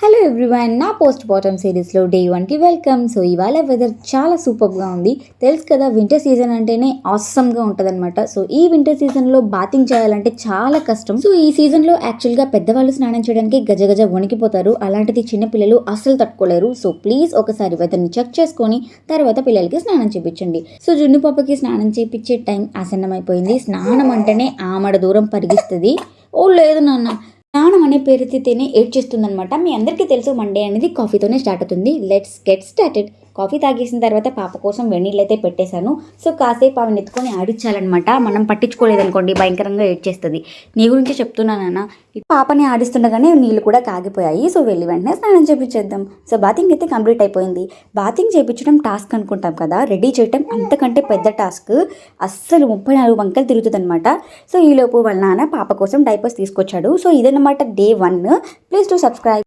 Hello everyone, నా post bottom సిరీస్లో day 1కి వెల్కమ్. సో ఇవాళ వెదర్ చాలా సూపర్గా ఉంది. తెలుసు కదా, వింటర్ సీజన్ అంటేనే ఆసమ్గా ఉంటుందన్నమాట. సో ఈ వింటర్ సీజన్లో బాతింగ్ చేయాలంటే చాలా కష్టం. సో ఈ సీజన్లో యాక్చువల్గా పెద్దవాళ్ళు స్నానం చేయడానికి గజగజ వణికిపోతారు. అలాంటిది చిన్నపిల్లలు అస్సలు తట్టుకోలేరు. సో ప్లీజ్ ఒకసారి వెదర్ని చెక్ చేసుకొని తర్వాత పిల్లలకి స్నానం చేయించండి. సో జున్ను పాపకి స్నానం చేయించే టైం ఆసన్నమైపోయింది. స్నానం అంటేనే ఆమడ దూరం పరిగిస్తుంది. ఓ లేదు నాన్న, స్నానం అనే పేరెత్తితేనే ఏడ్చేస్తుందనమాట. మీ అందరికీ తెలుసు, మండే అనేది కాఫీతోనే స్టార్ట్ అవుతుంది. Let's get started. కాఫీ తాగేసిన తర్వాత పాప కోసం వెన్నీళ్ళు అయితే పెట్టేశాను. సో కాసేపు ఆమెను ఎత్తుకొని ఆడించాలన్నమాట. మనం పట్టించుకోలేదనుకోండి భయంకరంగా ఏడ్చేస్తుంది. నీ గురించి చెప్తున్నానన్నా. పాపని ఆడిస్తుండగానే నీళ్ళు కూడా కాగిపోయాయి. సో వెళ్ళి వెంటనే స్నానం చేయించేద్దాం. సో బాతింగ్ అయితే కంప్లీట్ అయిపోయింది. బాతింగ్ చేయించడం టాస్క్ అనుకుంటాం కదా, రెడీ చేయడం అంతకంటే పెద్ద టాస్క్. అస్సలు 34 వంకలు తిరుగుతుంది అనమాట. సో ఈలోపు వాళ్ళ నాన్న పాప కోసం డైపర్స్ తీసుకొచ్చాడు. సో ఇదన్నమాట డే 1. Please to subscribe.